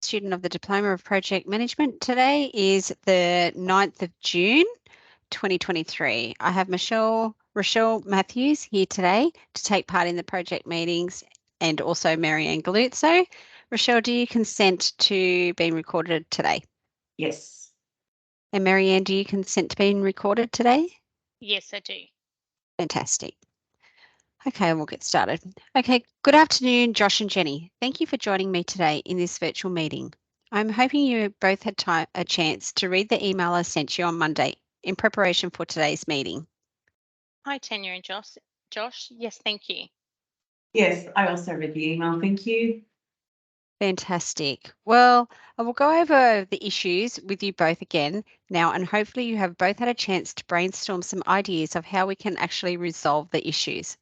student of the Diploma of Project Management. Today is the 9th of June, 2023. I have Rochelle Matthews here today to take part in the project meetings and also Marianne Galuzzo. Rochelle, do you consent to being recorded today? Yes. And Marianne, do you consent to being recorded today? Yes, I do. Fantastic. Okay, we'll get started. Okay, good afternoon, Josh and Jenny. Thank you for joining me today in this virtual meeting. I'm hoping you both had a chance to read the email I sent you on Monday in preparation for today's meeting. Hi, Tanya and Josh. Yes, thank you. Yes, I also read the email. Thank you. Fantastic. Well, I will go over the issues with you both again now, and hopefully you have both had a chance to brainstorm some ideas of how we can actually resolve the issues.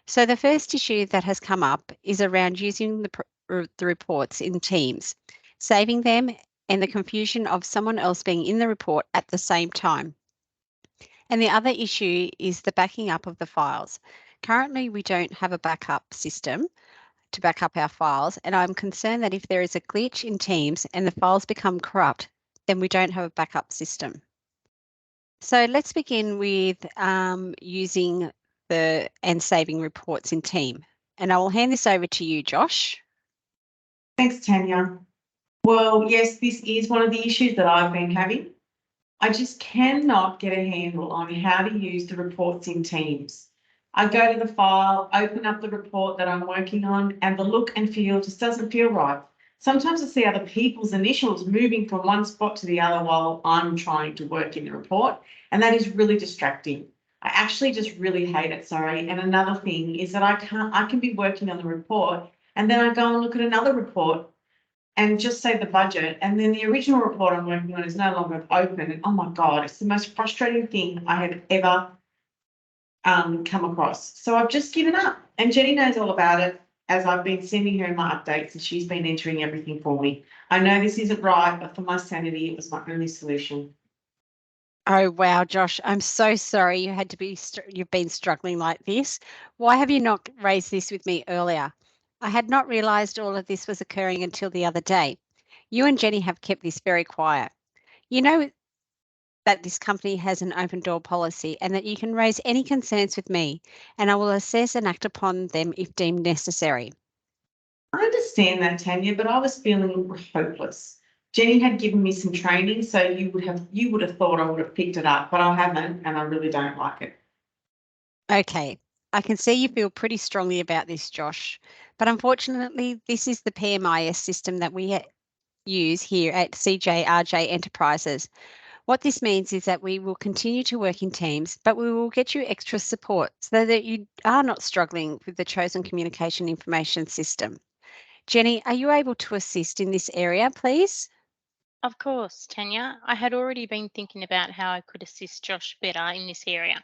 So the first issue that has come up is around using the reports in Teams, saving them and the confusion of someone else being in the report at the same time. And the other issue is the backing up of the files. Currently, we don't have a backup system to back up our files, and I'm concerned that if there is a glitch in Teams and the files become corrupt, then we don't have a backup system. So let's begin with using and saving reports in Team. And I will hand this over to you, Josh. Thanks, Tanya. Well, yes, this is one of the issues that I've been having. I just cannot get a handle on how to use the reports in Teams. I go to the file, open up the report that I'm working on, and the look and feel just doesn't feel right. Sometimes I see other people's initials moving from one spot to the other while I'm trying to work in the report, and that is really distracting. I actually just really hate it, sorry. And another thing is that I can be working on the report and then I go and look at another report and just say the budget, and then the original report I'm working on is no longer open. And oh my God, it's the most frustrating thing I have ever come across. So I've just given up, and Jenny knows all about it as I've been sending her my updates and she's been entering everything for me. I know this isn't right, but for my sanity, it was my only solution. Oh, wow, Josh, I'm so sorry you've been struggling like this. Why have you not raised this with me earlier? I had not realised all of this was occurring until the other day. You and Jenny have kept this very quiet. You know that this company has an open door policy and that you can raise any concerns with me, and I will assess and act upon them if deemed necessary. I understand that, Tanya, but I was feeling hopeless. Jenny had given me some training, so you would have thought I would have picked it up, but I haven't, and I really don't like it. Okay, I can see you feel pretty strongly about this, Josh, but unfortunately, this is the PMIS system that we use here at CJRJ Enterprises. What this means is that we will continue to work in teams, but we will get you extra support so that you are not struggling with the chosen communication information system. Jenny, are you able to assist in this area, please? Of course, Tanya. I had already been thinking about how I could assist Josh better in this area.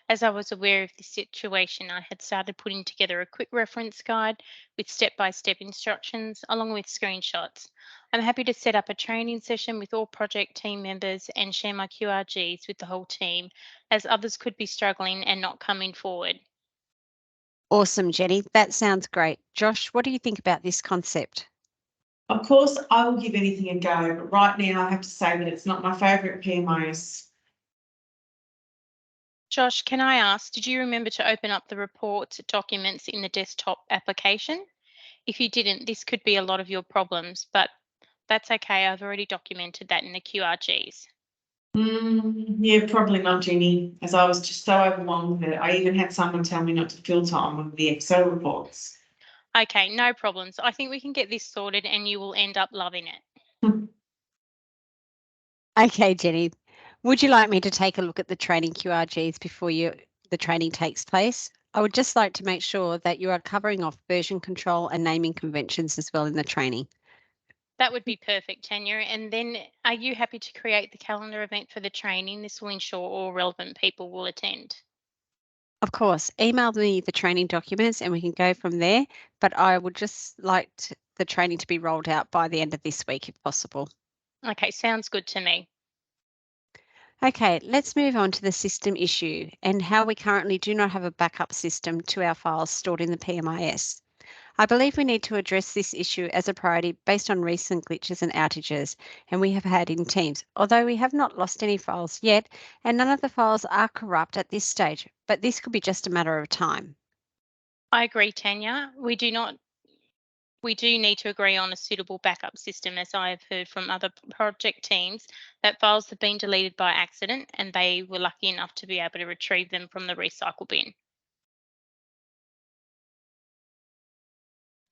As I was aware of this situation, I had started putting together a quick reference guide with step-by-step instructions along with screenshots. I'm happy to set up a training session with all project team members and share my QRGs with the whole team, as others could be struggling and not coming forward. Awesome, Jenny. That sounds great. Josh, what do you think about this concept? Of course, I will give anything a go, but right now I have to say that it's not my favourite PMIS. Josh, can I ask, did you remember to open up the report documents in the desktop application? If you didn't, this could be a lot of your problems, but that's okay. I've already documented that in the QRGs. Yeah, probably not, Jenny, as I was just so overwhelmed with it. I even had someone tell me not to filter on one of the Excel reports. Okay, no problems. I think we can get this sorted and you will end up loving it. Okay, Jenny. Would you like me to take a look at the training QRGs before the training takes place? I would just like to make sure that you are covering off version control and naming conventions as well in the training. That would be perfect, Tanya. And then are you happy to create the calendar event for the training? This will ensure all relevant people will attend. Of course, email me the training documents and we can go from there, but I would just like the training to be rolled out by the end of this week if possible. Okay, sounds good to me. Okay, let's move on to the system issue and how we currently do not have a backup system to our files stored in the PMIS. I believe we need to address this issue as a priority based on recent glitches and outages, and we have had in Teams, although we have not lost any files yet, and none of the files are corrupt at this stage, but this could be just a matter of time. I agree, Tanya. We do need to agree on a suitable backup system, as I have heard from other project teams that files have been deleted by accident and they were lucky enough to be able to retrieve them from the recycle bin.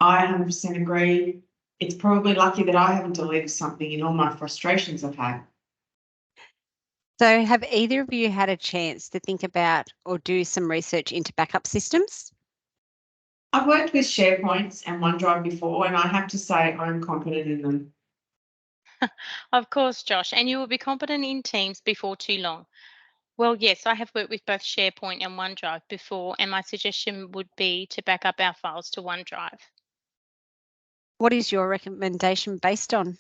I 100% agree. It's probably lucky that I haven't deleted something in all my frustrations I've had. So, have either of you had a chance to think about or do some research into backup systems? I've worked with SharePoints and OneDrive before, and I have to say I'm confident in them. Of course, Josh, and you will be competent in Teams before too long. Well, yes, I have worked with both SharePoint and OneDrive before, and my suggestion would be to back up our files to OneDrive. What is your recommendation based on?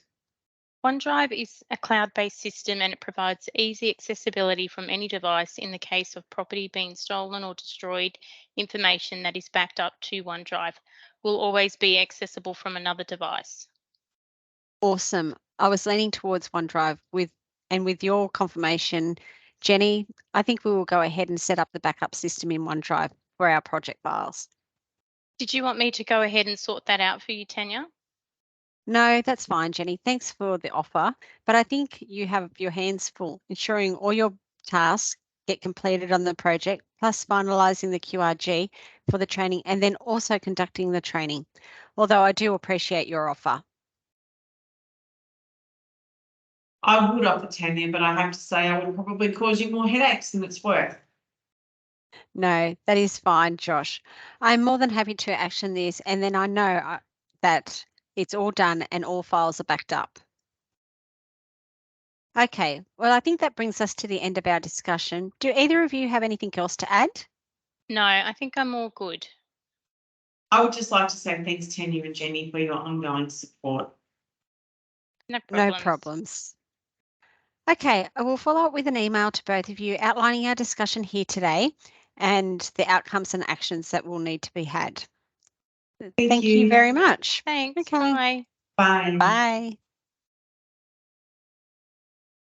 OneDrive is a cloud-based system and it provides easy accessibility from any device in the case of property being stolen or destroyed. Information that is backed up to OneDrive will always be accessible from another device. Awesome. I was leaning towards OneDrive with your confirmation, Jenny, I think we will go ahead and set up the backup system in OneDrive for our project files. Did you want me to go ahead and sort that out for you, Tanya? No, that's fine, Jenny. Thanks for the offer. But I think you have your hands full, ensuring all your tasks get completed on the project, plus finalising the QRG for the training, and then also conducting the training. Although I do appreciate your offer. I would offer Tanya, but I have to say I would probably cause you more headaches than it's worth. No, that is fine, Josh. I'm more than happy to action this, and then I know that it's all done and all files are backed up. Okay, well, I think that brings us to the end of our discussion. Do either of you have anything else to add? No, I think I'm all good. I would just like to say thanks, Tanya and Jenny, for your ongoing support. No No problems. problems. Okay, I will follow up with an email to both of you outlining our discussion here today and the outcomes and actions that will need to be had. Thank Thank you you. very much. Thanks. Okay, Bye. Bye. bye.